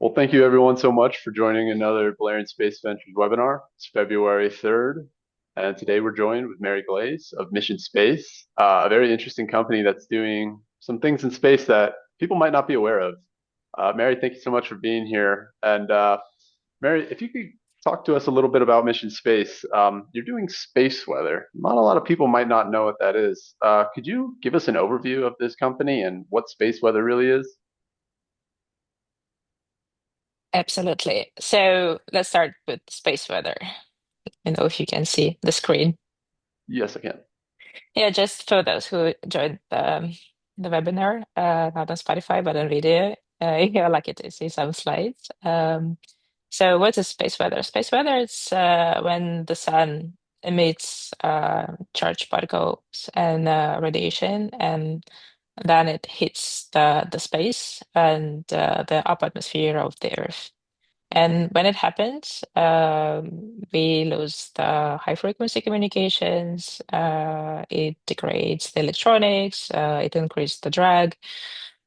Well, thank you everyone so much for joining another Blair and Space Ventures webinar. It's February 3rd, and today we're joined with Mary Glaze of Mission Space, a very interesting company that's doing some things in space that people might not be aware of. Mary, thank you so much for being here. And Mary, if you could talk to us a little bit about Mission Space. You're doing space weather. Not a lot of people might not know what that is. Could you give us an overview of this company and what space weather really is? Absolutely. So let's start with space weather. If you can see the screen. Yes, I can. Yeah, just for those who joined the webinar, not on Spotify, but on video, you're lucky to see some slides. So what is space weather? Space weather is when the sun emits charged particles and radiation, and then it hits the space and the upper atmosphere of the Earth. And when it happens, we lose the high frequency communications, it degrades the electronics, it increases the drag.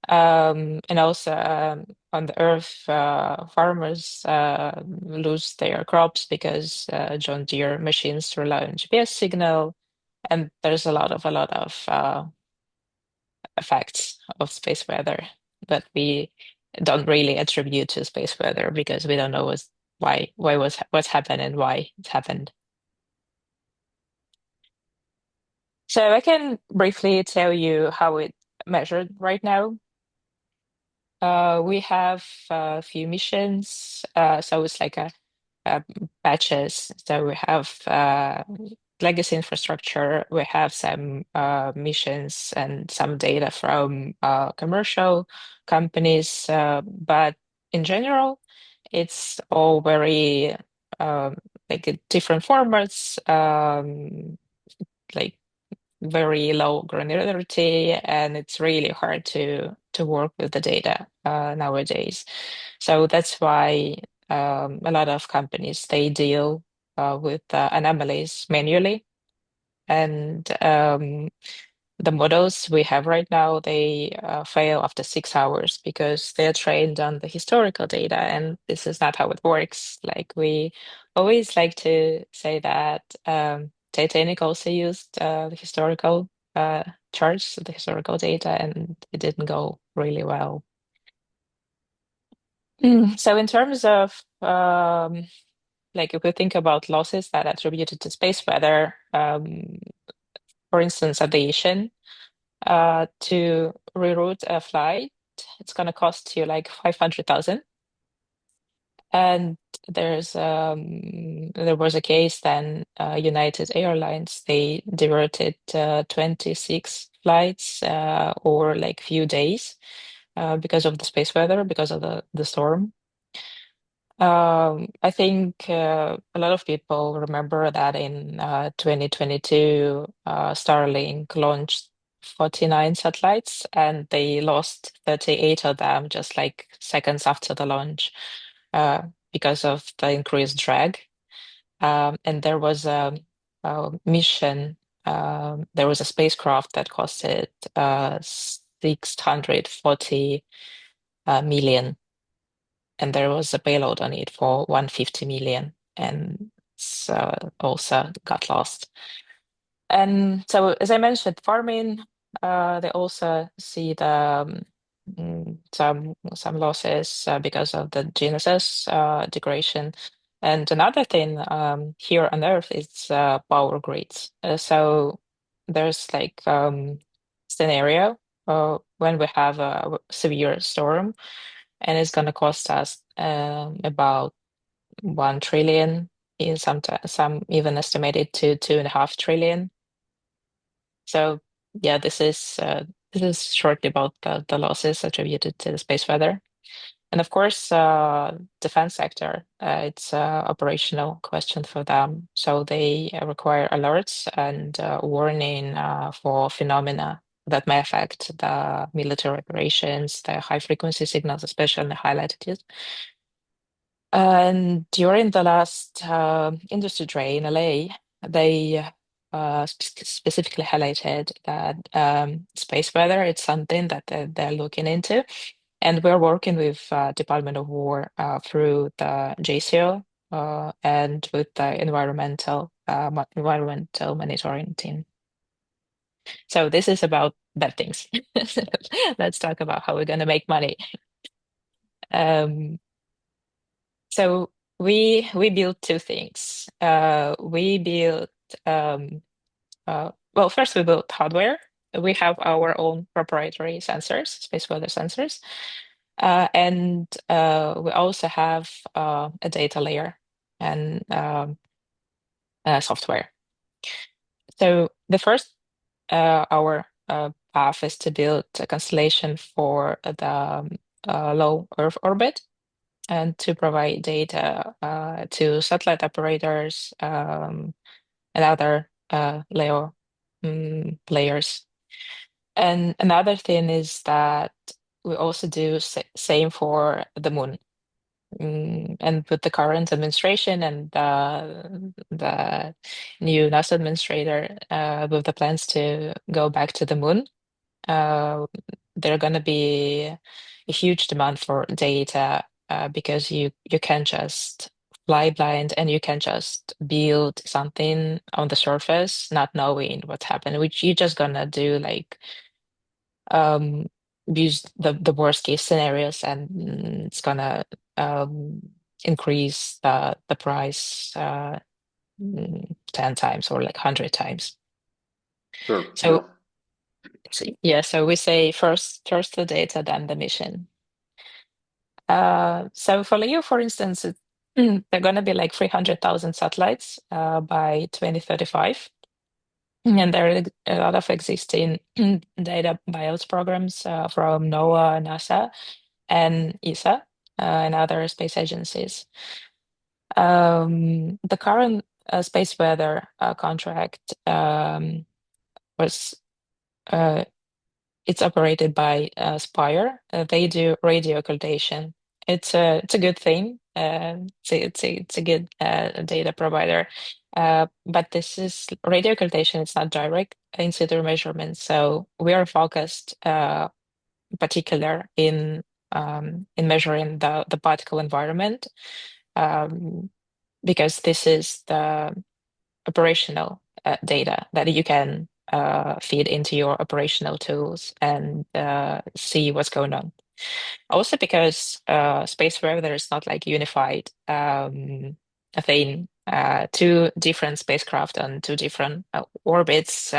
And also on the earth, farmers lose their crops because John Deere machines rely on GPS signal. And there's a lot of effects of space weather that we don't really attribute to space weather because we don't know what's happened and why it happened. So I can briefly tell you how it measured right now. We have a few missions, so it's like a batches. So we have legacy infrastructure. We have some missions and some data from commercial companies, but in general, it's all very like different formats, like very low granularity, and it's really hard to work with the data nowadays. So that's why a lot of companies they deal with anomalies manually, and the models we have right now they fail after 6 hours because they're trained on the historical data, and this is not how it works. Like we always like to say that Titanic also used the historical charts, the historical data, and it didn't go really well. So in terms of like if we think about losses that are attributed to space weather, for instance, aviation, to reroute a flight, it's going to cost you like 500,000. And there was a case then United Airlines, they diverted 26 flights over like few days because of the space weather, because of the storm. I think a lot of people remember that in 2022, Starlink launched 49 satellites and they lost 38 of them just like seconds after the launch uh, because of the increased drag. And there was a mission, there was a spacecraft that costed 640 million, and there was a payload on it for 150 million, and so also got lost. And so, as I mentioned, farming, they also see the some losses because of the GNSS degradation. And another thing here on Earth is power grids. So there's like scenario when we have a severe storm, and it's going to cost us about 1 trillion, in some even estimated to 2.5 trillion. So yeah, this is shortly about the losses attributed to the space weather. And of course, defense sector, it's a operational question for them. So they require alerts and warning for phenomena that may affect the military operations, the high frequency signals, especially in the high latitudes. And during the last industry day in LA, they specifically highlighted that space weather it's something that they're looking into. And we're working with Department of War through the JCO and with the environmental monitoring team. So this is about bad things. Let's talk about how we're going to make money. Um, so we built two things. We built well, first we built hardware. We have our own proprietary sensors, space weather sensors, and we also have a data layer and software. So the first our path is to build a constellation for the low Earth orbit and to provide data to satellite operators and other LEO players. And another thing is that we also do same for the moon. And with the current administration and the new NASA administrator, with the plans to go back to the moon, uh, there are going to be a huge demand for data because you can't just fly blind and you can just build something on the surface not knowing what's happening, which you're just gonna do like um, use the worst case scenarios and it's gonna um, increase the price 10 times or like 100 times. Sure. Yeah. So yeah, so we say first the data, then the mission. So for Leo, for instance, they're going to be like 300,000 satellites by 2035. And there are a lot of existing data buyout programs from NOAA, NASA, and ESA, and other space agencies. The current space weather contract was uh, it's operated by Spire. They do radio occultation. It's a good thing. It's a good data provider. But this is radio occultation. It's not direct in situ measurements. So we are focused particular in measuring the particle environment um, because this is the operational data that you can feed into your operational tools and see what's going on. Also, because space weather is not like unified a thing. Two different spacecraft on two different orbits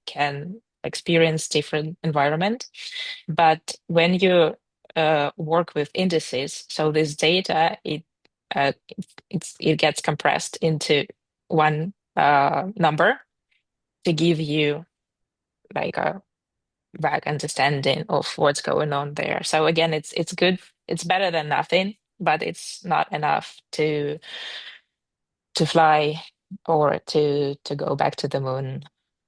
can experience different environment. But when you work with indices, so this data uh, it gets compressed into one number to give you like a vague understanding of what's going on there. So again, it's good. It's better than nothing, but it's not enough to fly or to go back to the moon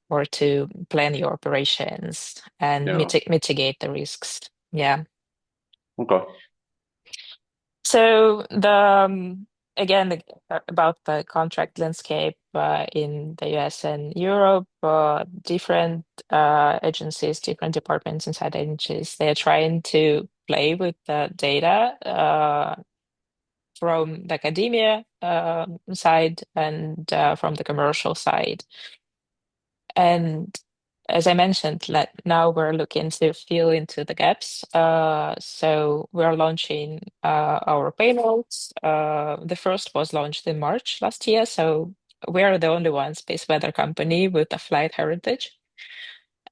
or to plan your operations and Yeah. mitigate the risks. Yeah. Okay. So again about the contract landscape in the US and Europe, different agencies, different departments inside agencies, they're trying to play with the data from the academia side and from the commercial side. And as I mentioned, now we're looking to fill into the gaps. So we're launching our payloads. The first was launched in March last year. So we're the only one space weather company with a flight heritage.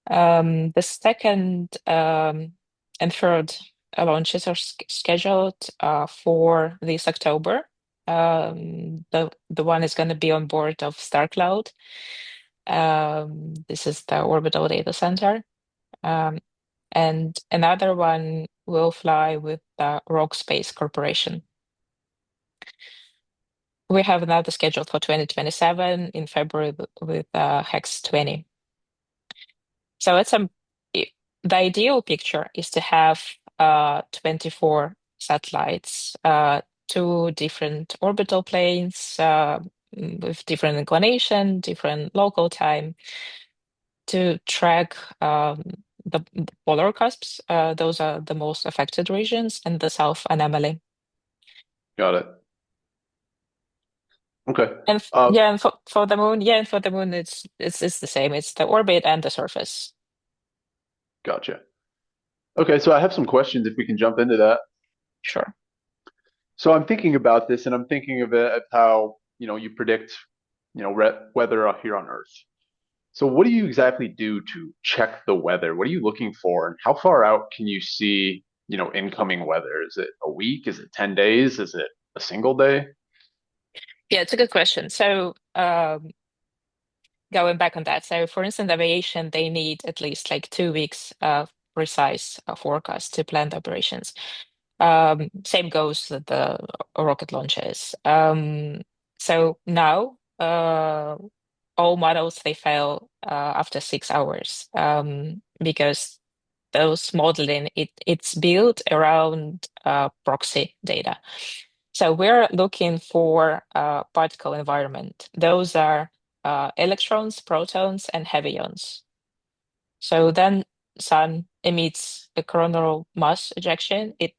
The second and third launches are scheduled for this October. The one is going to be on board of StarCloud. This is the orbital data center. And another one will fly with the Rock Space Corporation. We have another scheduled for 2027 in February with HEX 20. So the ideal picture is to have 24 satellites, two different orbital planes with different inclination, different local time to track the polar cusps. Those are the most affected regions, and the South Anomaly. Got it. Okay. And Uh, yeah, and for the moon, yeah, and for the moon, it's the same. It's the orbit and the surface. gotcha. Okay, so I have some questions if we can jump into that. Sure. So I'm thinking about this, and I'm thinking of it of how, you predict, weather out here on Earth. So what do you exactly do to check the weather? What are you looking for, and how far out can you see, incoming weather? Is it a week? Is it 10 days? Is it a single day? Yeah, it's a good question. So, going back on that, so for instance, aviation, they need at least like 2 weeks of precise forecast to plan the operations. Same goes with the rocket launches. So now, all models they fail after 6 hours, because those modeling it's built around proxy data. So we're looking for particle environment. Those are electrons, protons, and heavions. So then sun emits a coronal mass ejection. It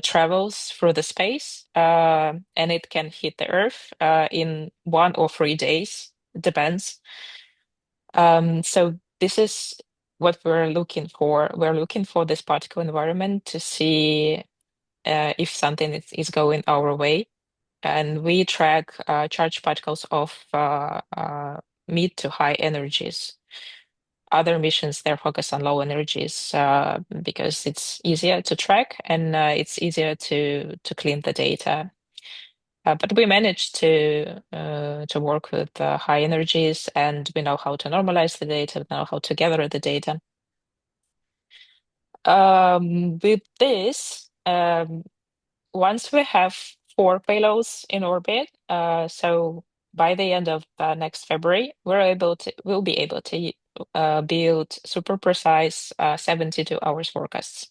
travels through the space, and it can hit the Earth in 1 or 3 days. It depends. So this is what we're looking for. We're looking for this particle environment to see if something is going our way. And we track charged particles of mid to high energies. Other missions, they're focused on low energies because it's easier to track and it's easier to clean the data. But we managed to work with high energies, and we know how to normalize the data, we know how to gather the data. With this, once we have 4 payloads in orbit, so by the end of next February, we'll be able to build super precise 72 hours forecasts.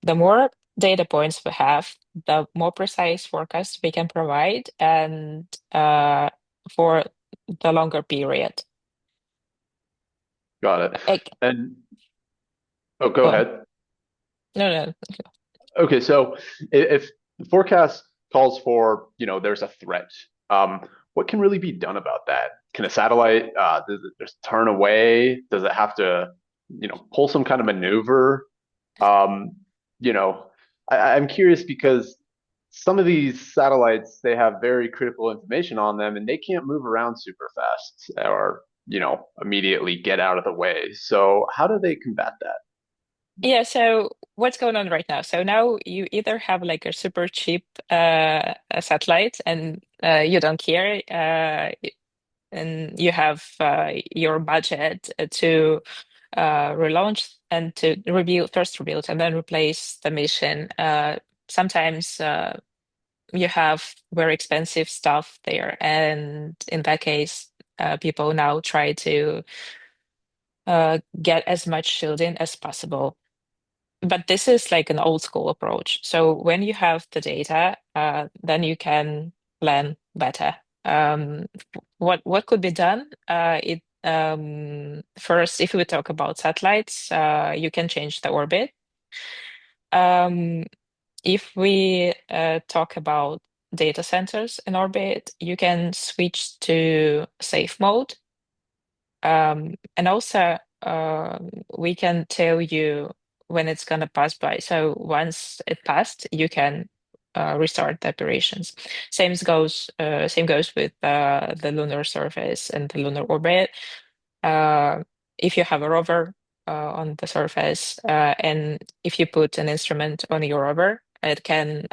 The more data points we have, the more precise forecast we can provide, and for the longer period. Got it. Like, And oh, go go on. ahead. No, no. Okay, so if the forecast calls for, there's a threat, what can really be done about that? Can a satellite does it just turn away? Does it have to, pull some kind of maneuver? Um, you know, I'm curious because some of these satellites they have very critical information on them, and they can't move around super fast or, immediately get out of the way. So how do they combat that? Yeah, so what's going on right now? So now you either have like a super cheap a satellite and you don't care, and you have your budget to relaunch and to rebuild and then replace the mission. Sometimes you have very expensive stuff there, and in that case, people now try to get as much shielding as possible. But this is like an old school approach. So when you have the data, then you can plan better. What could be done? It First, if we talk about satellites, you can change the orbit. Um, if we talk about data centers in orbit, you can switch to safe mode. And also, we can tell you when it's gonna pass by. So once it passed, you can restart the operations. Same goes with the lunar surface and the lunar orbit. Uh, if you have a rover on the surface, and if you put an instrument on your rover, it can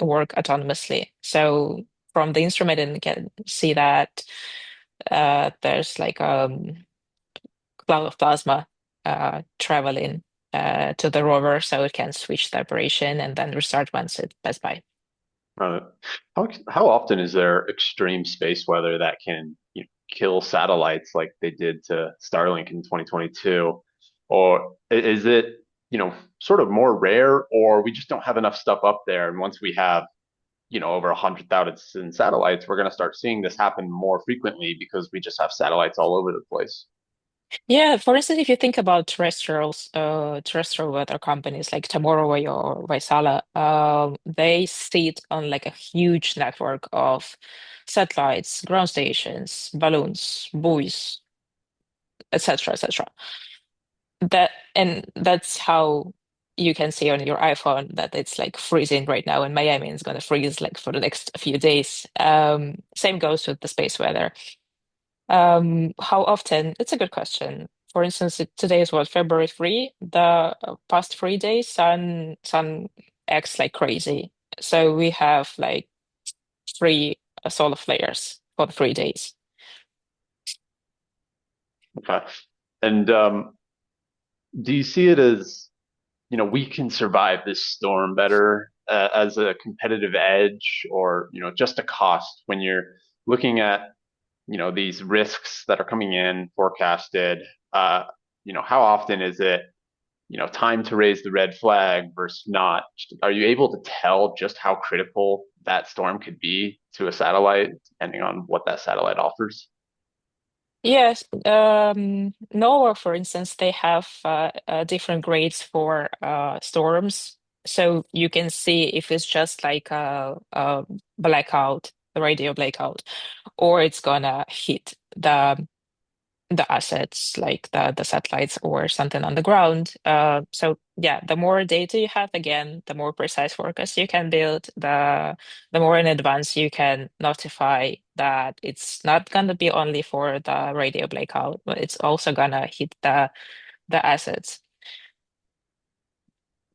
work autonomously. So from the instrument, it can see that there's like cloud of plasma traveling to the rover, so it can switch the operation and then restart once it passes by. Uh, how often is there extreme space weather that can, kill satellites like they did to Starlink in 2022? Or is it, sort of more rare, or we just don't have enough stuff up there? And once we have, over 100,000 satellites, we're going to start seeing this happen more frequently because we just have satellites all over the place. Yeah, for instance, if you think about terrestrial weather companies like Tomorroway or Vaisala, they sit on like a huge network of satellites, ground stations, balloons, buoys, etc., etc. That's how you can see on your iPhone that it's like freezing right now in Miami and it's gonna freeze like for the next few days. Same goes with the space weather. How often? It's a good question. For instance, today is what, February 3? The past 3 days, sun acts like crazy. So we have like three solar flares for the 3 days. Okay. And do you see it as, we can survive this storm better as a competitive edge, or, just a cost when you're looking at, these risks that are coming in forecasted? Uh, how often is it, time to raise the red flag versus not? Are you able to tell just how critical that storm could be to a satellite, depending on what that satellite offers? Yes, NOAA, for instance, they have different grades for storms. So you can see if it's just like a blackout, the radio blackout, or it's gonna hit the assets like the satellites or something on the ground. So yeah, the more data you have, again, the more precise forecast you can build, the more in advance you can notify that it's not gonna be only for the radio blackout, but it's also gonna hit the assets.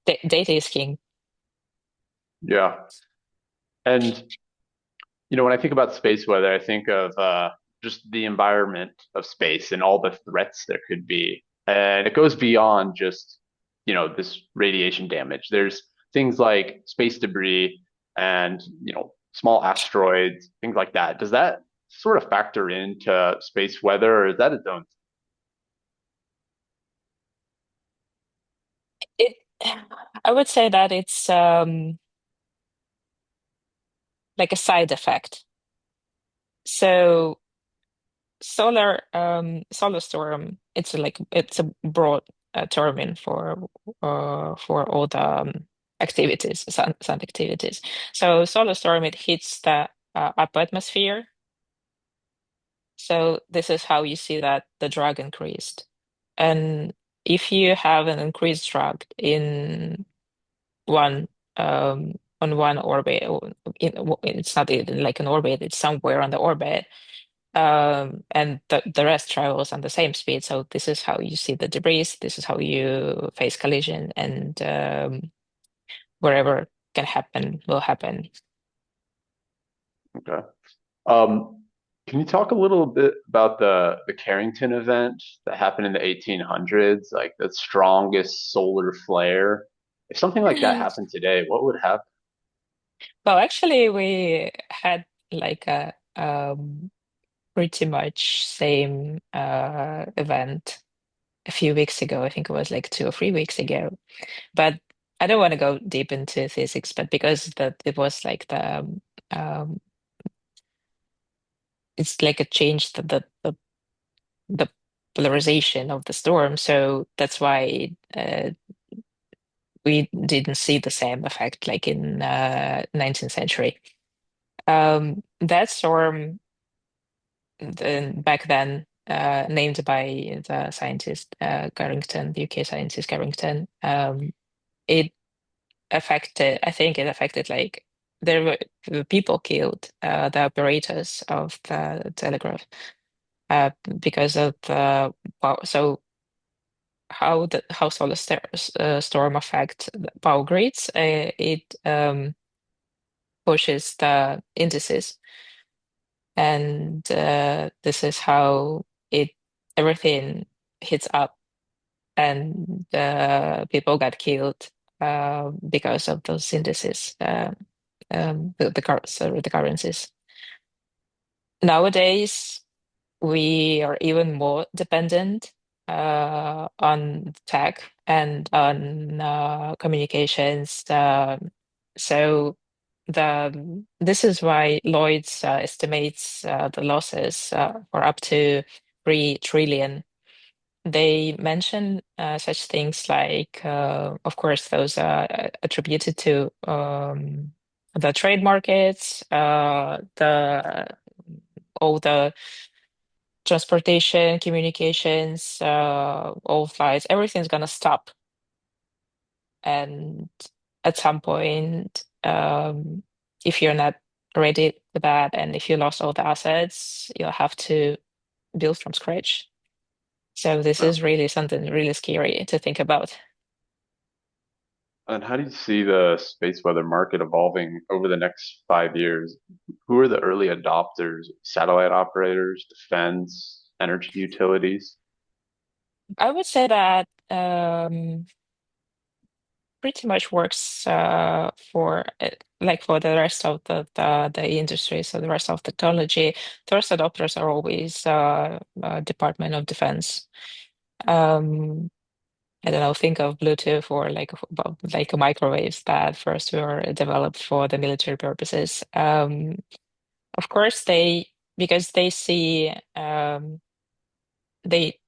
Data is king. Yeah. And when I think about space weather, I think of just the environment of space and all the threats there could be. And it goes beyond just, this radiation damage. There's things like space debris and, small asteroids, things like that. Does that sort of factor into space weather, or is that its own? It, I would say that it's like a side effect. So solar storm, it's a broad term for all the activities, sun activities. So solar storm, it hits the upper atmosphere. So this is how you see that the drag increased. And if you have an increased drag in one on one orbit, or it's not even like an orbit, it's somewhere on the orbit, and the rest travels on the same speed. So this is how you see the debris. This is how you face collision, and wherever can happen will happen. Okay. Um, can you talk a little bit about the Carrington event that happened in the 1800s, like the strongest solar flare? If something like that happened today, what would happen? Well, actually, we had like a pretty much same event a few weeks ago. I think it was like 2 or 3 weeks ago. But I don't want to go deep into physics, but because that it was like um, it's like a change the polarization of the storm. So that's why we didn't see the same effect like in 19th century. That storm back then, named by the scientist Carrington, the UK scientist Carrington, it I think it affected like there were people killed, the operators of the telegraph, uh, because of the power. So how solar storm affect the power grids? It pushes the indices, and this is how it everything hits up, and people got killed because of those indices, the currencies. Nowadays, we are even more dependent on tech and on communications. So this is why Lloyd's estimates the losses for up to 3 trillion. they mention such things like, of course, those attributed to the trade markets, the all the transportation, communications, all flights, everything's gonna stop. And at some point, if you're not ready for that, and if you lost all the assets, you'll have to build from scratch. So this Oh. is really something really scary to think about. And how do you see the space weather market evolving over the next 5 years? Who are the early adopters? Satellite operators, defense, energy utilities? I would say that pretty much works for like for the rest of the industry. So the rest of technology, first adopters are always Department of Defense. Um, I don't know, think of Bluetooth or like microwaves that first were developed for the military purposes. Of course, because they see they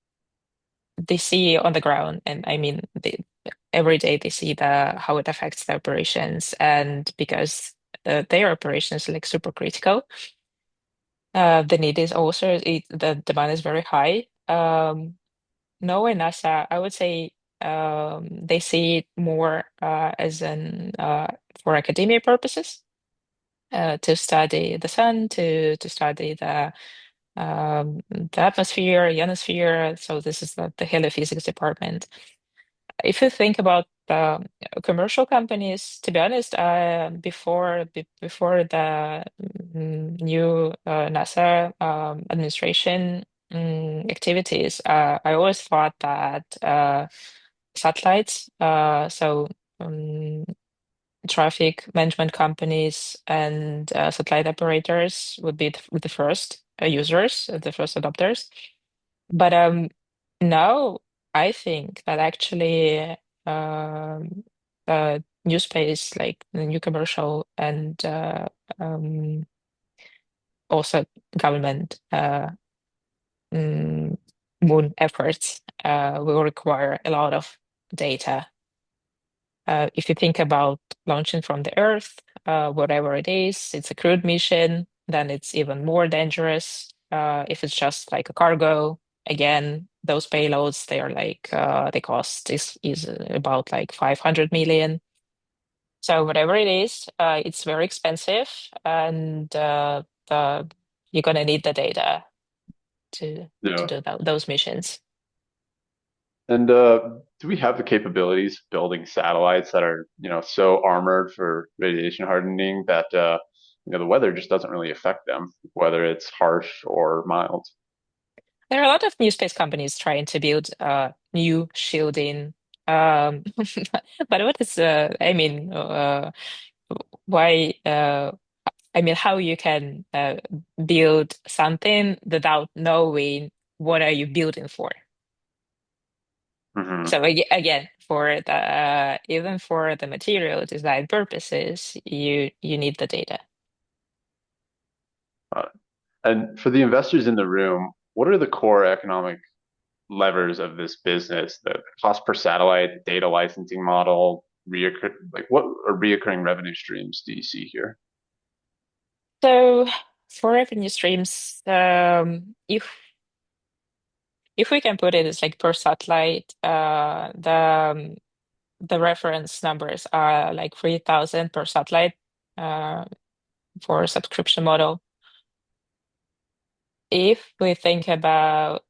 they see on the ground, and I mean every day they see how it affects their operations, and because their operations like super critical, the need is also the demand is very high. NOAA and NASA, I would say they see it more as an for academia purposes, to study the sun, to study the atmosphere, ionosphere. So this is the heliophysics department. If you think about commercial companies, to be honest, before the new NASA administration activities, I always thought that satellites, so um, traffic management companies and satellite operators would be the first users, the first adopters. But now I think that actually new space, like the new commercial and um, also government mm, moon efforts will require a lot of data. If you think about launching from the Earth, whatever it is, it's a crewed mission, then it's even more dangerous. If it's just like a cargo, again, those payloads, they are like the cost is about like 500 million. So whatever it is, it's very expensive, and the you're gonna need the data to Yeah. do those missions. And do we have the capabilities of building satellites that are, so armored for radiation hardening that the weather just doesn't really affect them, whether it's harsh or mild? There are a lot of new space companies trying to build new shielding. Um, but what is, I mean, why, I mean, how you can build something without knowing what are you building for? Hmm. So again, for the even for the material design purposes, you need the data. Uh, and for the investors in the room, what are the core economic levers of this business? The cost per satellite, data licensing model, like what are reoccurring revenue streams do you see here? So for revenue streams, if we can put it as like per satellite, the reference numbers are like 3,000 per satellite for a subscription model. If we think about,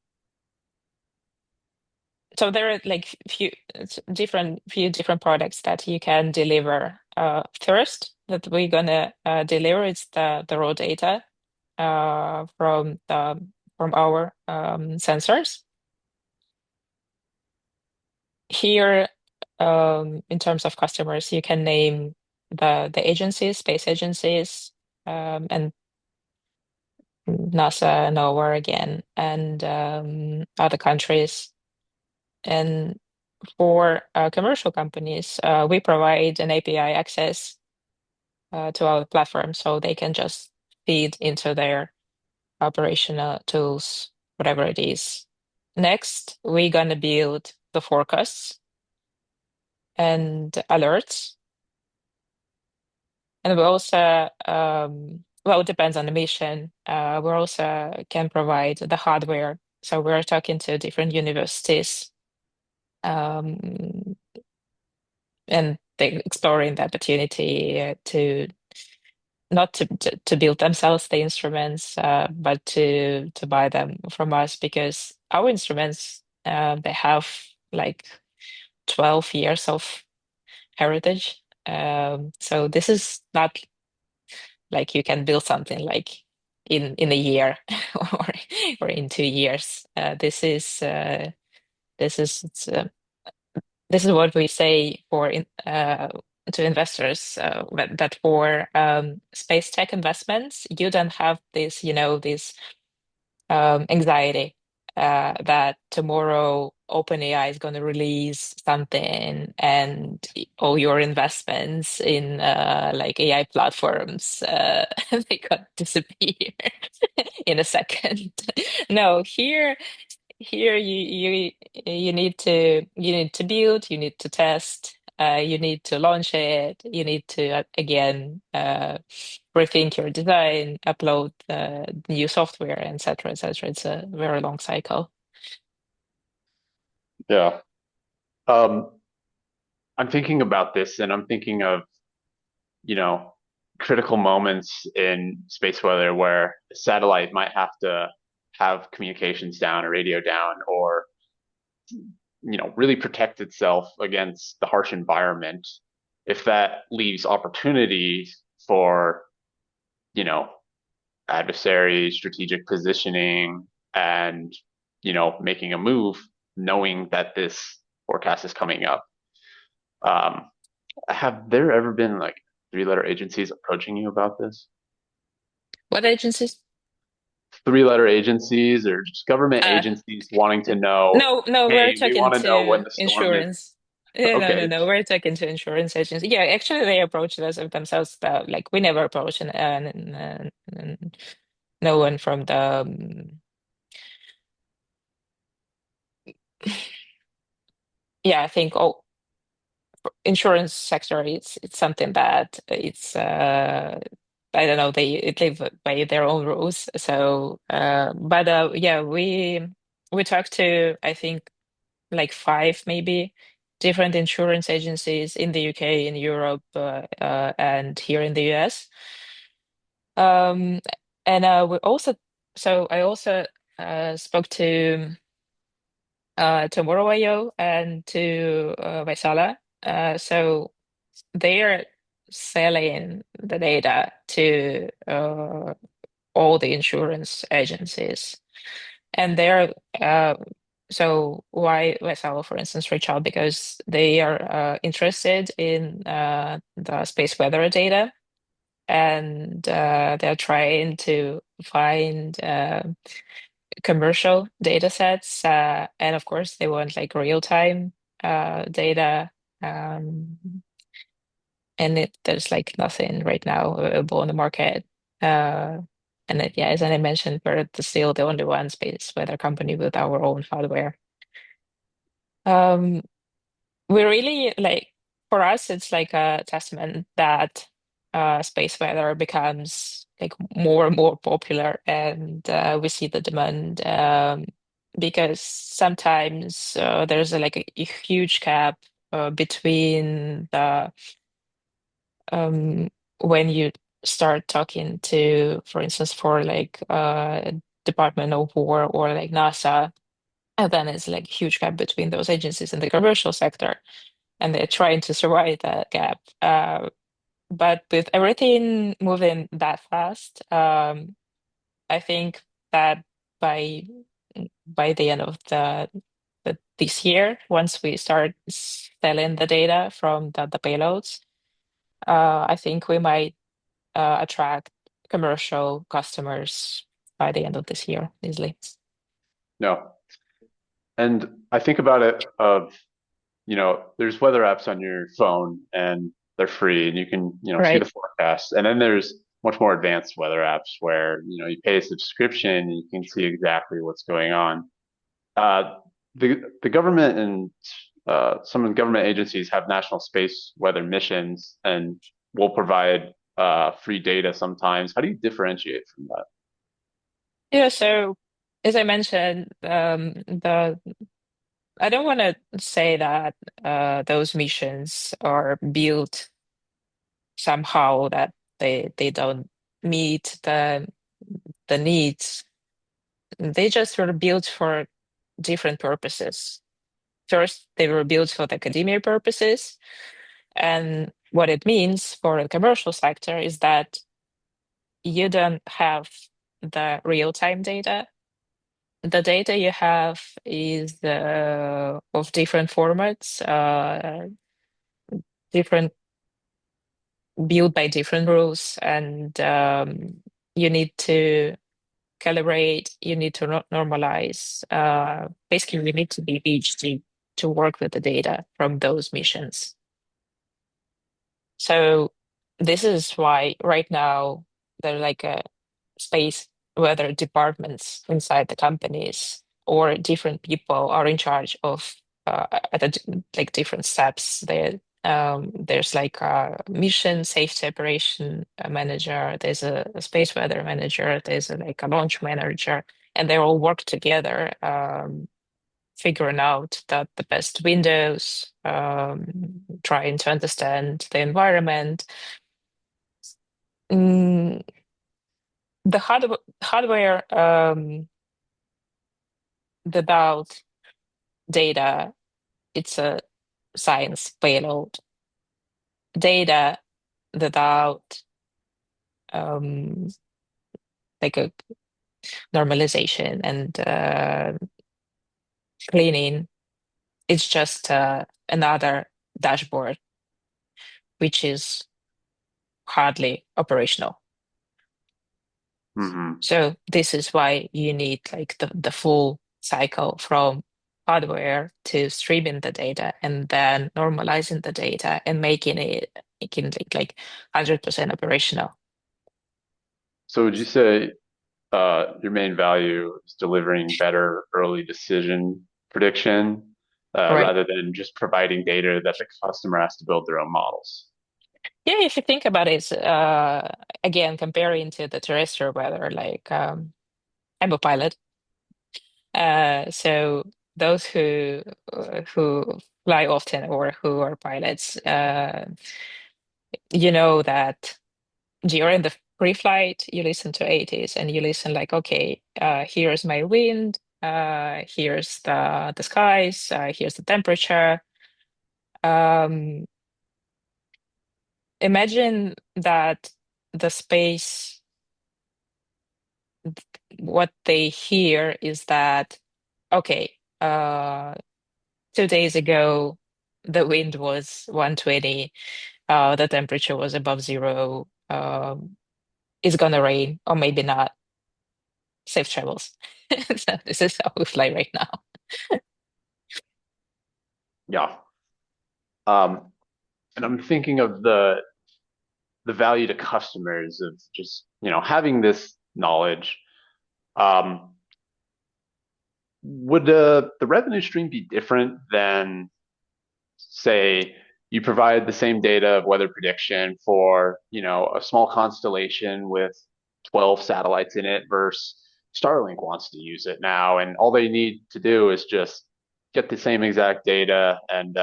so there are like few different products that you can deliver. First, that we're gonna deliver is the raw data from our sensors. Here, in terms of customers, you can name the agencies, space agencies, and NASA, NOAA again, and other countries. And for commercial companies, we provide an API access to our platform, so they can just feed into their operational tools, whatever it is. Next, we're gonna build the forecasts and alerts. And we also, well, it depends on the mission. We also can provide the hardware. So we're talking to different universities, um, and they exploring the opportunity to not to build themselves the instruments, but to buy them from us because our instruments they have like 12 years of heritage. So this is not like you can build something like in a year or or in 2 years. This is it's, this is what we say to investors that for space tech investments, you don't have this, this anxiety that tomorrow OpenAI is going to release something and all your investments in like AI platforms they could disappear in a second. No, here you need to build, you need to test, you need to launch it, you need to again rethink your design, upload new software, etc., etc. It's a very long cycle. Yeah. Um, I'm thinking about this and I'm thinking of, you know, critical moments in space weather where a satellite might have to have communications down or radio down or, really protect itself against the harsh environment. If that leaves opportunities for, you know, adversary strategic positioning and, making a move, knowing that this forecast is coming up. Um, have there ever been like three-letter agencies approaching you about this? What agencies? Three-letter agencies or just government Uh, agencies wanting to know, no, no, we're hey, we talking want to know when to the storm is. insurance. No, no, Okay. no. We're talking to insurance agents. Yeah, actually, they approach us of themselves. Like we never approach no one from the yeah. I think insurance sector. It's something that it's I don't know. They live by their own rules. So, but yeah, we talked to I think like five maybe different insurance agencies in the UK, in Europe, and here in the US. Um, and we also, so I also spoke to Tomorrow.io and to Vaisala. So they are selling the data to all the insurance agencies. And they're so why Vaisala, for instance, reach out because they are interested in the space weather data and they're trying to find commercial data sets. And of course, they want like real-time data. Um, and there's like nothing right now available on the market. Uh, yeah, as I mentioned, we're still the only one space weather company with our own hardware. Um, we really like for us, it's like a testament that space weather becomes like more and more popular, and we see the demand because sometimes there's like a huge gap between the um, when you start talking to, for instance, for like Department of War or like NASA, and then it's like a huge gap between those agencies in the commercial sector, and they're trying to survive that gap. But with everything moving that fast, I think that by by the end of this year, once we start selling the data from the payloads, I think we might attract commercial customers by the end of this year easily. No. And I think about it of, there's weather apps on your phone and they're free and you can, see the Right. forecast. And then there's much more advanced weather apps where, you pay a subscription and you can see exactly what's going on. Uh, the government and some of the government agencies have national space weather missions and will provide free data sometimes. How do you differentiate from that? Yeah, so as I mentioned, the I don't want to say that those missions are built somehow that they don't meet the needs. They just were built for different purposes. First, they were built for the academia purposes, and what it means for the commercial sector is that you don't have the real-time data. The data you have is of different formats, different built by different rules, and you need to calibrate, you need to normalize. Basically, you need to be PhD to work with the data from those missions. So this is why right now there are like a space whether departments inside the companies or different people are in charge of at like different steps. There's like a mission safety operation manager, there's a space weather manager, there's like a launch manager, and they all work together, figuring out the best windows, trying to understand the environment. Mm, the hardware without data, it's a science payload. Data without um, like a normalization and cleaning, it's just another dashboard, which is hardly operational. Hmm. So this is why you need like the full cycle from hardware to streaming the data and then normalizing the data and making it like 100% operational. So would you say your main value is delivering better early decision prediction Right. rather than just providing data that the customer has to build their own models? Yeah, if you think about it, again, comparing to the terrestrial weather, like I'm a pilot. So those who fly often or who are pilots, you know that during the pre-flight, you listen to 80s and you listen like, okay, here's my wind, here's the skies, here's the temperature. Um, Imagine that the space, what they hear is that, okay, 2 days ago, the wind was 120, the temperature was above zero, it's gonna rain, or maybe not. Safe travels. So this is how we fly right now. Yeah. And I'm thinking of the value to customers of just, having this knowledge. Um, would the revenue stream be different than, say, you provide the same data of weather prediction for, a small constellation with 12 satellites in it versus Starlink wants to use it now, and all they need to do is just get the same exact data and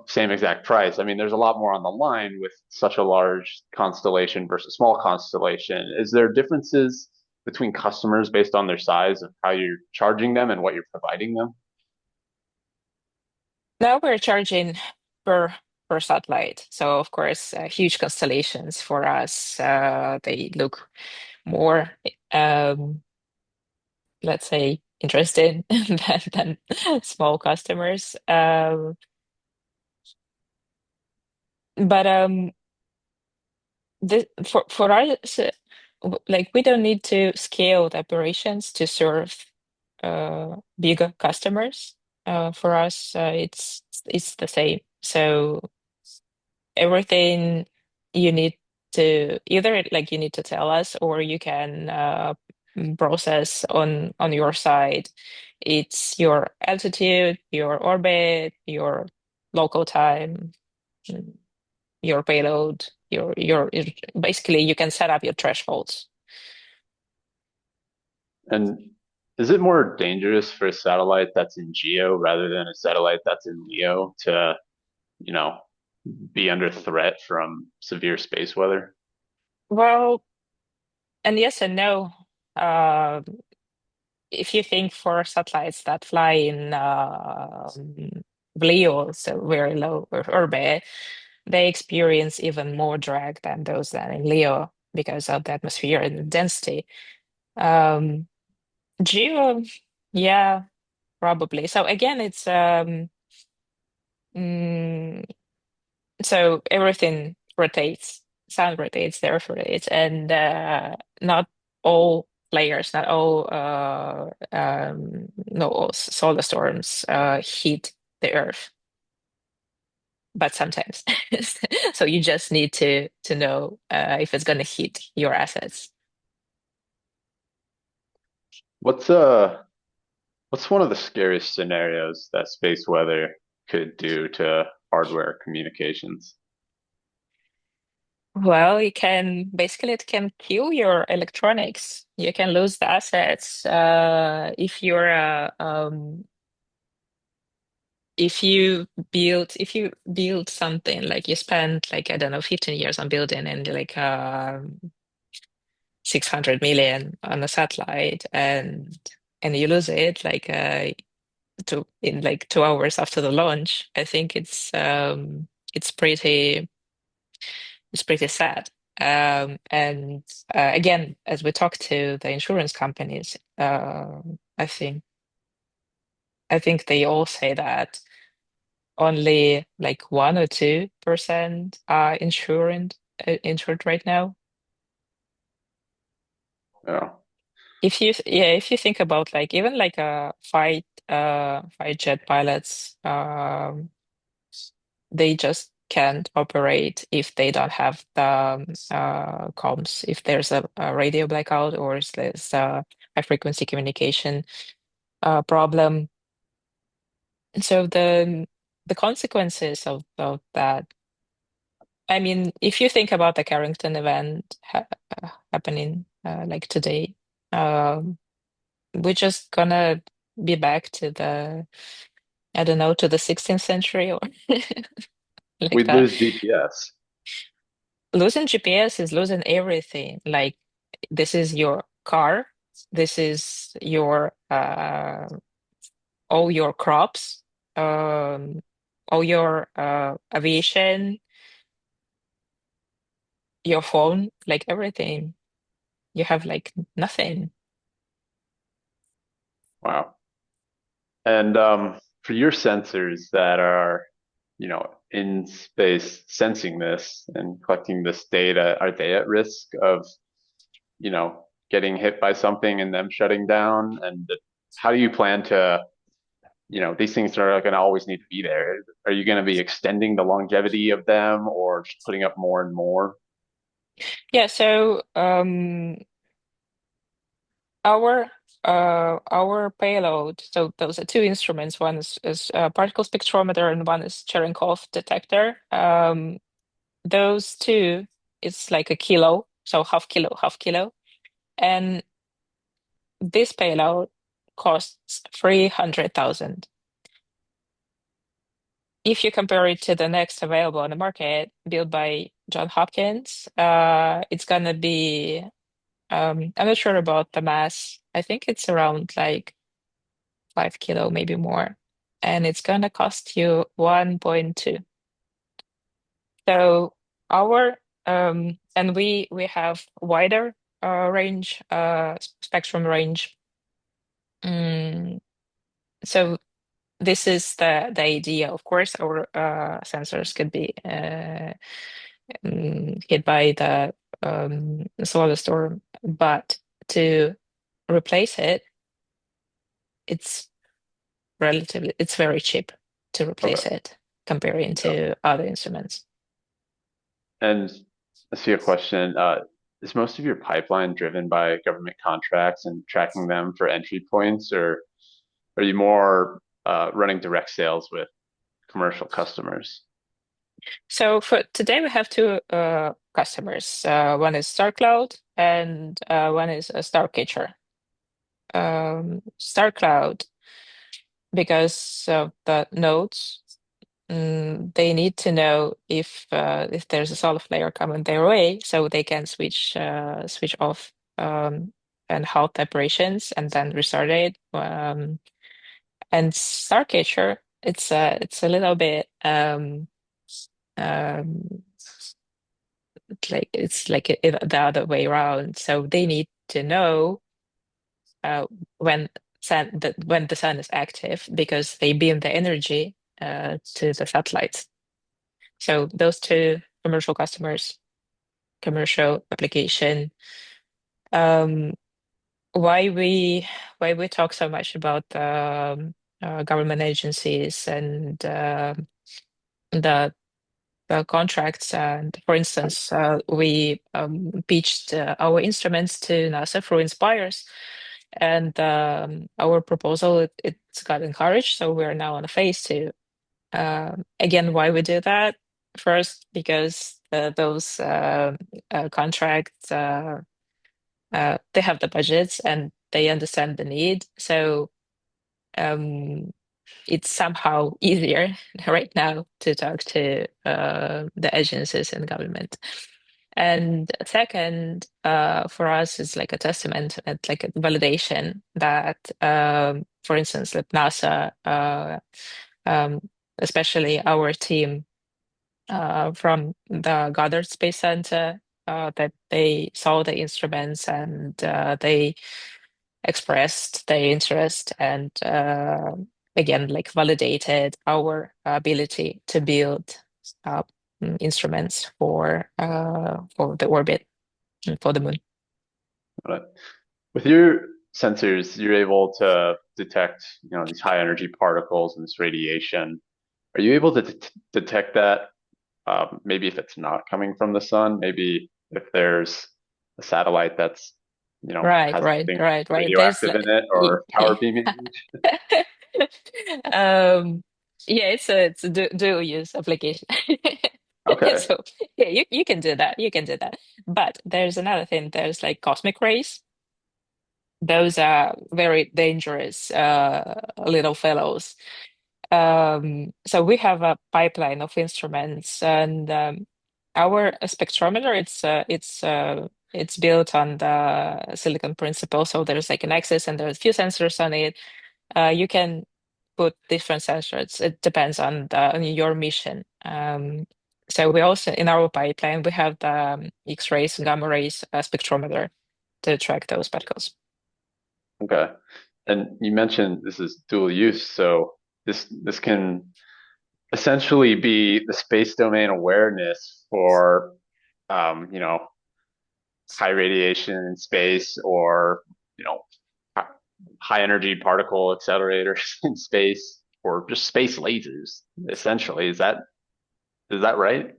same exact price. I mean, there's a lot more on the line with such a large constellation versus small constellation. Is there differences between customers based on their size of how you're charging them and what you're providing them? Now we're charging per per satellite. So of course, huge constellations for us, they look more, um, let's say, interested than small customers. But for us, like we don't need to scale the operations to serve bigger customers. For us, it's the same. So everything you need to either like you need to tell us or you can process on your side. It's your altitude, your orbit, your local time, mm, your payload, basically you can set up your thresholds. And is it more dangerous for a satellite that's in GEO rather than a satellite that's in LEO to, you know, be under threat from severe space weather? Well, and yes and no. Uh, if you think for satellites that fly in LEO, so very low orbit, they experience even more drag than those that in LEO because of the atmosphere and the density. Um, Geo, yeah, probably. So again, it's mm, so everything rotates, sound rotates, the earth rotates, and not all players, not all no all solar storms hit the earth, but sometimes. So you just need to know if it's gonna hit your assets. What's uh what's one of the scariest scenarios that space weather could do to hardware communications? Well, it can kill your electronics. You can lose the assets if you build something like you spend like I don't know 15 years on building and like 600 million on a satellite and you lose it like in like 2 hours after the launch. I think it's pretty sad. And again, as we talk to the insurance companies, I think they all say that only like 1 or 2% are insured right now. Yeah. If you think about like even like a fight jet pilots, they just can't operate if they don't have the comms. If there's a radio blackout or if there's a high frequency communication problem. So the consequences of that. I mean, if you think about the Carrington event happening like today, um, we're just gonna be back to I don't know, to the 16th century or like We'd that. lose GPS. Losing GPS is losing everything. Like this is your car, this is your all your crops, um, all your aviation, your phone, like everything. You have like nothing. Wow. And for your sensors that are, in space sensing this and collecting this data, are they at risk of, getting hit by something and them shutting down? And how do you plan to, these things are going to always need to be there. Are you going to be extending the longevity of them or just putting up more and more? Yeah, so our our payload, so those are two instruments. One is a particle spectrometer and one is Cherenkov detector. Those two, it's like a kilo, so half kilo, half kilo. And this payload costs 300,000. If you compare it to the next available on the market, built by John Hopkins, it's gonna be I'm not sure about the mass. I think it's around like 5 kilo, maybe more. And it's gonna cost you 1.2. So our and we have wider range, spectrum range. Mm, so this is the idea. Of course, our sensors could be hit by the solar storm, but to replace it, it's it's very cheap to Okay. replace it comparing Yeah. to other instruments. And I see a question. is most of your pipeline driven by government contracts and tracking them for entry points, or are you more running direct sales with commercial customers? So for today, we have two customers. One is StarCloud and one is Starcatcher. StarCloud, because of the nodes, they need to know if there's a solid layer coming their way, so they can switch off and halt operations and then restart it. And Starcatcher, it's a little bit um, the other way around. So they need to know uh, when when the sun is active because they beam the energy to the satellites. So those two commercial customers, commercial application. Um, why we why we talk so much about government agencies and the contracts. And for instance, we pitched our instruments to NASA through Inspires, and our proposal it's got encouraged. So we're now on a phase two. Again, why we do that? First, because those contracts they have the budgets and they understand the need. So um, it's somehow easier right now to talk to the agencies and government. And second, for us, it's like a testament and like a validation that, for instance, that NASA, um, especially our team from the Goddard Space Center, that they saw the instruments and they expressed their interest and again like validated our ability to build uh, instruments for the orbit and for the moon. But with your sensors, you're able to detect, these high energy particles and this radiation. Are you able to detect that? Maybe if it's not coming from the sun, maybe if there's a satellite that's, Right, has right, something right, right. There's radioactive in like it or power beaming. um yeah, it's a dual use application. Okay. So yeah, you can do that. You can do that. But there's another thing. There's like cosmic rays. Those are very dangerous little fellows. So we have a pipeline of instruments, and our spectrometer it's built on the silicon principle. So there's like an axis, and there's a few sensors on it. You can put different sensors. It depends on on your mission. So we also in our pipeline we have the X-rays and gamma rays spectrometer to track those particles. Okay. And you mentioned this is dual use, so this can essentially be the space domain awareness for you know, high radiation in space or, you know, high energy particle accelerators in space or just space lasers, essentially. Is that right?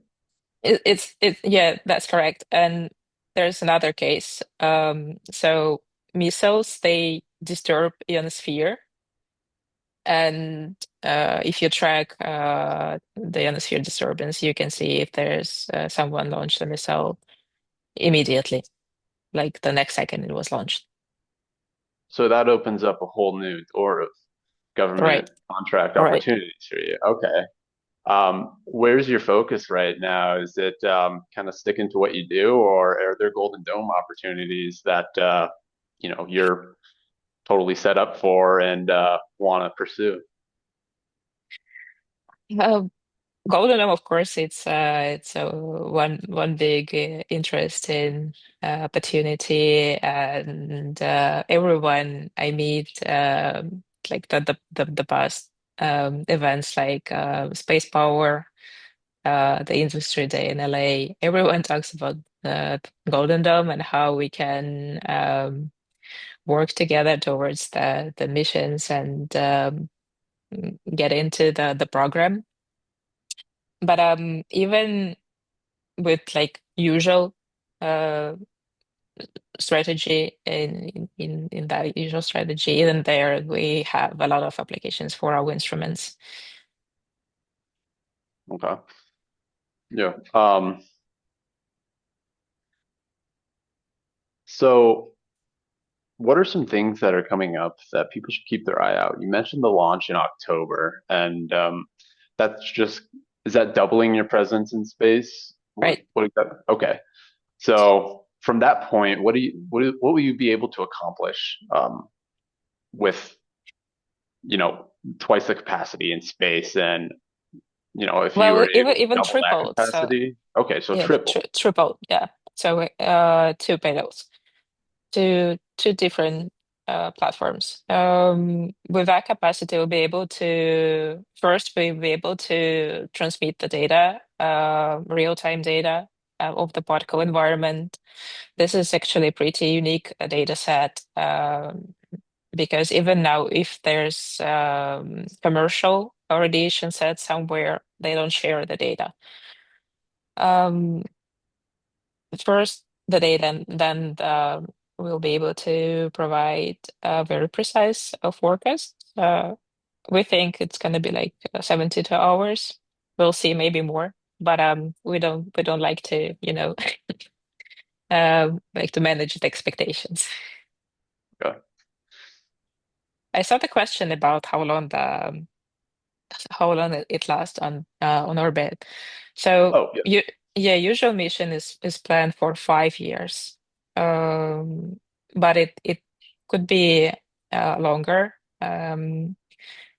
It's yeah, that's correct. And there's another case. So missiles they disturb ionosphere, and if you track the ionosphere disturbance, you can see if there's someone launched a missile immediately, like the next second it was launched. So that opens up a whole new door of Right, government contract right. opportunities for you. Okay. Where's your focus right now? Is it kind of sticking to what you do, or are there Golden Dome opportunities that you're totally set up for and want to pursue? Uh, Golden Dome, of course, it's one big interest in opportunity, and everyone I meet, like the past events like Space Power, the Industry Day in LA. Everyone talks about Golden Dome and how we can work together towards the missions and get into the program. But even with like usual uh strategy in that usual strategy. Even there, we have a lot of applications for our instruments. Okay. Yeah. So what are some things that are coming up that people should keep their eye out? You mentioned the launch in October, and that's just, is that doubling your presence in space? Right. What exactly? Okay. So from that point, what will you be able to accomplish with, you know, twice the capacity in space? And, you know, if you Well, were able to even double that tripled. So capacity, okay, so yeah, triple. tripled. Yeah. So two payloads, two different platforms. With that capacity, we'll be able to first we'll be able to transmit the data, real-time data of the particle environment. This is actually a pretty unique data set, because even now, if there's commercial radiation set somewhere, they don't share the data. Um, First, the data, and then we'll be able to provide a very precise forecast. We think it's going to be like 72 hours. We'll see, maybe more, but we don't like to, like to manage the expectations. Okay. I saw the question about how long it lasts on orbit. So Oh, yeah. yeah, usual mission is planned for 5 years, but it could be longer.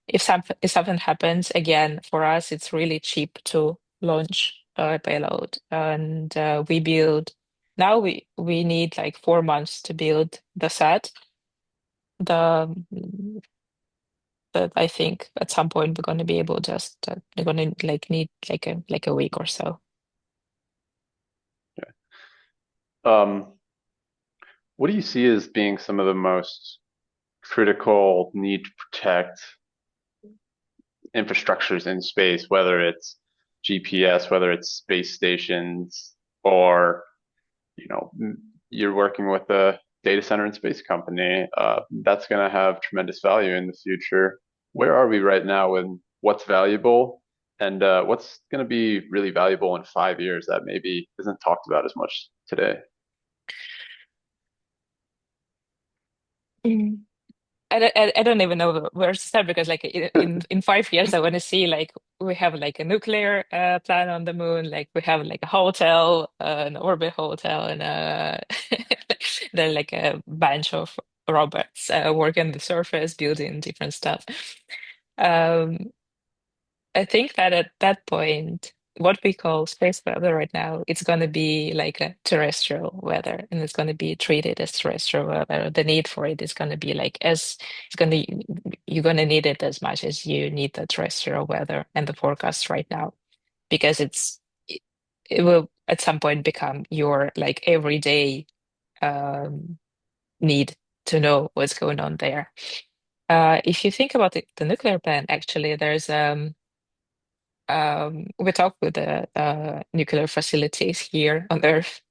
If something happens again, for us, it's really cheap to launch a payload, and we build. Now we need like 4 months to build the set. The But I think at some point we're going to be able just they're going to like need like a week or so. Um, what do you see as being some of the most critical need to protect infrastructures in space, whether it's GPS, whether it's space stations, or, you know, you're working with a data center and space company, that's going to have tremendous value in the future. Where are we right now and what's valuable, and what's going to be really valuable in 5 years that maybe isn't talked about as much today? Mm. I don't even know where to start, because like in 5 years I want to see like we have like a nuclear plant on the moon, like we have like a hotel, an orbit hotel, and then like a bunch of robots working the surface, building different stuff. Um, I think that at that point, what we call space weather right now, it's going to be like a terrestrial weather, and it's going to be treated as terrestrial weather. The need for it is going to be like as it's going to you're going to need it as much as you need the terrestrial weather and the forecast right now, because it, it will at some point become your like everyday um, need to know what's going on there. If you think about the nuclear plant, actually, we talk with the nuclear facilities here on Earth,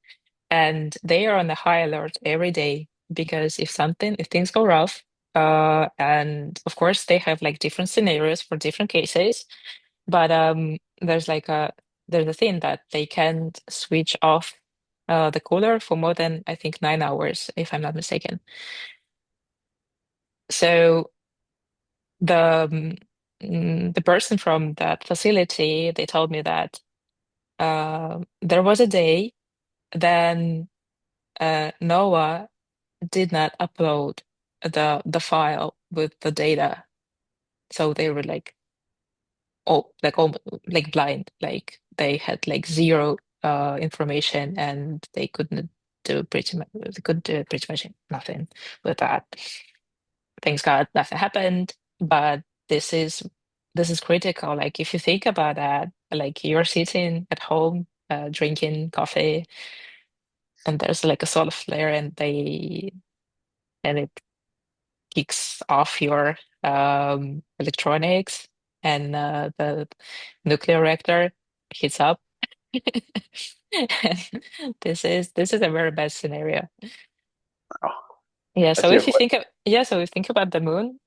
and they are on a high alert every day, because if things go rough, and of course they have like different scenarios for different cases, but there's a thing that they can't switch off the cooler for more than I think 9 hours, if I'm not mistaken. So the the person from that facility, they told me that there was a day then NOAA did not upload the file with the data, so they were like almost like blind, like they had like zero information, and they couldn't do pretty much they could do pretty much nothing with that. Thanks God, nothing happened, but this is critical. Like if you think about that, like you're sitting at home drinking coffee, and there's like a solar flare, and it kicks off your electronics, and the nuclear reactor heats up. This is a very bad scenario. Oh, Yeah, I so see a if you question. think of yeah, so if you think about the moon,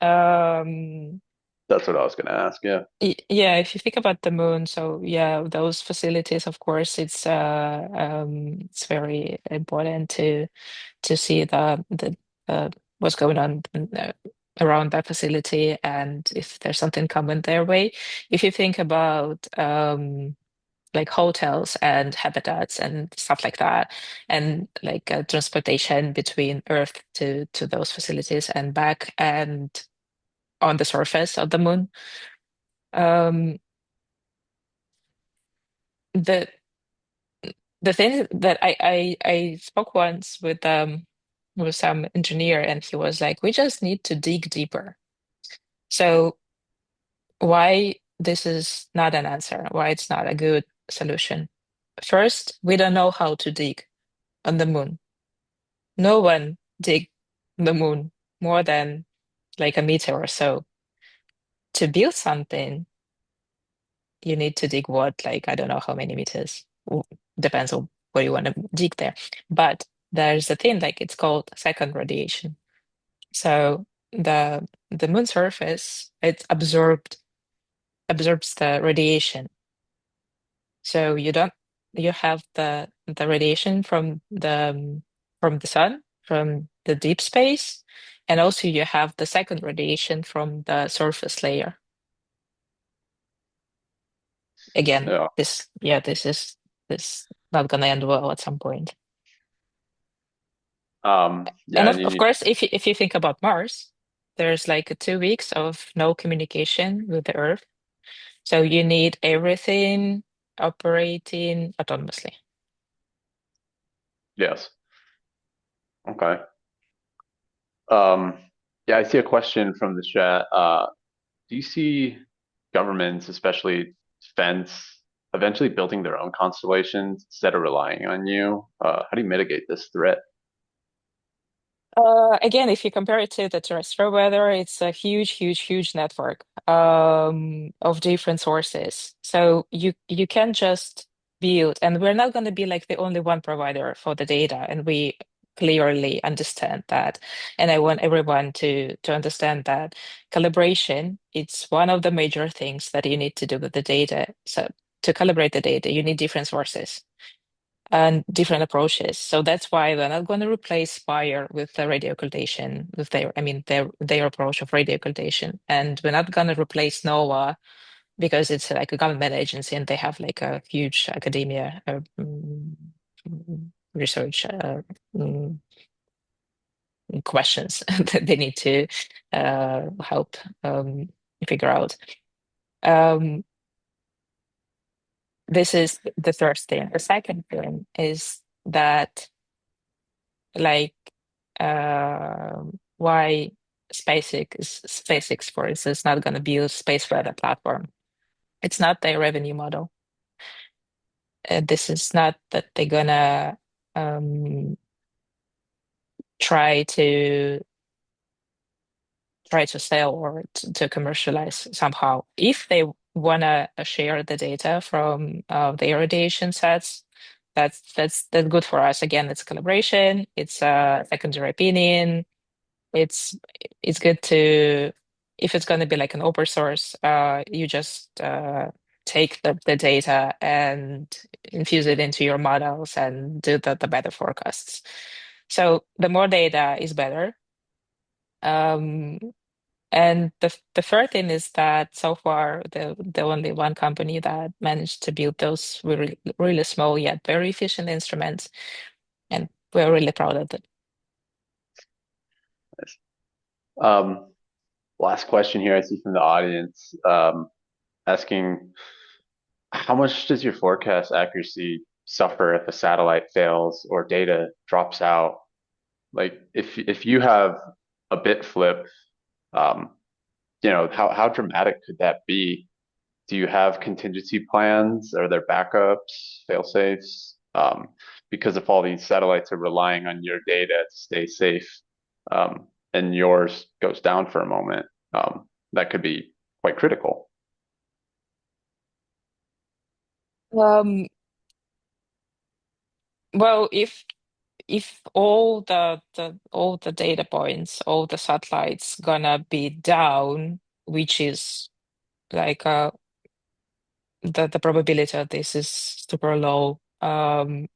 That's what I was going to ask. Yeah. yeah, if you think about the moon, so yeah, those facilities, of course, it's very important to see the what's going on around that facility and if there's something coming their way. If you think about like hotels and habitats and stuff like that, and like transportation between Earth to those facilities and back and on the surface of the moon. Um, the the thing that I spoke once with some engineer and he was like, we just need to dig deeper. So why this is not an answer, why it's not a good solution. First, we don't know how to dig on the moon. No one dig the moon more than like a meter or so. To build something, you need to dig what, like I don't know how many meters. Depends on what you want to dig there. But there's a thing like it's called second radiation. So the moon surface it absorbs the radiation. So you have the radiation from the sun, from the deep space, and also you have the second radiation from the surface layer. Again, Yeah. this not gonna end well at some point. Yeah. And And you of need, course, if you think about Mars, there's like 2 weeks of no communication with the Earth. So you need everything operating autonomously. yes. Okay. Um, yeah, I see a question from the chat. Do you see governments, especially defense, eventually building their own constellations instead of relying on you? How do you mitigate this threat? Again, if you compare it to the terrestrial weather, it's a huge, huge, huge network of different sources. So you can just build, and we're not going to be like the only one provider for the data, and we clearly understand that. And I want everyone to understand that calibration, it's one of the major things that you need to do with the data. So to calibrate the data, you need different sources and different approaches. So that's why we're not going to replace Spire with the radio occultation, with their approach of radio occultation, and we're not going to replace NOAA because it's like a government agency and they have like a huge academia research mm, questions that they need to help figure out. Um, this is the first thing. The second thing is that like why SpaceX, for instance, not going to build space weather platform. It's not their revenue model. This is not that they're gonna um, try to try to sell or to commercialize somehow. If they wanna share the data from their radiation sets, that's good for us. Again, it's collaboration. It's a secondary opinion. it's it's good to if it's going to be like an open source you just take the data and infuse it into your models and do the better forecasts, so the more data is better. um, and the third thing is that so far the only one company that managed to build those really really small yet very efficient instruments, and we're really proud of it. Um, Last question here I see from the audience, asking how much does your forecast accuracy suffer if a satellite fails or data drops out? Like if you have a bit flip, um, how dramatic could that be? Do you have contingency plans? Are there backups, fail safes? Because if all these satellites are relying on your data to stay safe, and yours goes down for a moment, that could be quite critical. Um, Well, if all the data points, all the satellites gonna be down, which is like the probability of this is super low. In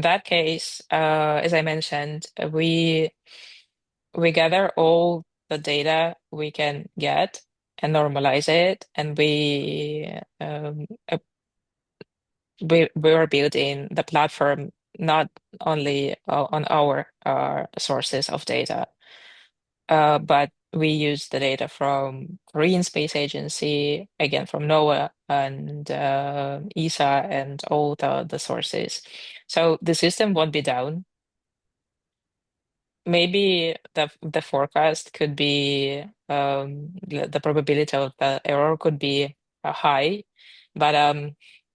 that case, as I mentioned, we gather all the data we can get and normalize it, and we are building the platform not only on our sources of data, but we use the data from Korean Space Agency, again from NOAA and ESA and all the sources. So the system won't be down. Maybe the forecast could be the probability of the error could be high, but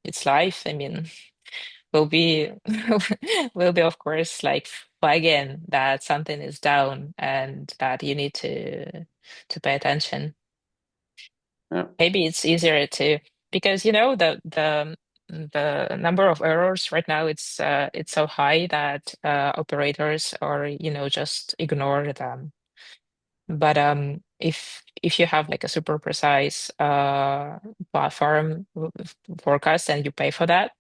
it's life. I mean, we'll be will be of course like flagging that something is down and that you need to pay attention. Yeah. Maybe it's easier to because the number of errors right now it's so high that operators or just ignore them. But if you have like a super precise platform forecast and you pay for that,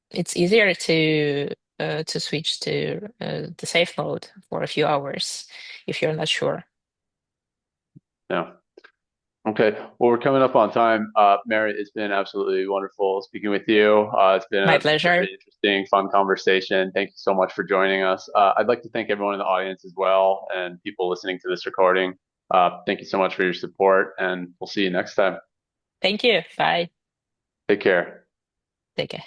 it's easier to switch to the safe mode for a few hours if you're not sure. Yeah. Okay. Well, we're coming up on time. Mary, it's been absolutely wonderful speaking with you. It's been My a pleasure. very interesting, fun conversation. Thank you so much for joining us. I'd like to thank everyone in the audience as well and people listening to this recording. Thank you so much for your support, and we'll see you next time. Thank you. Bye. Take care. Take care.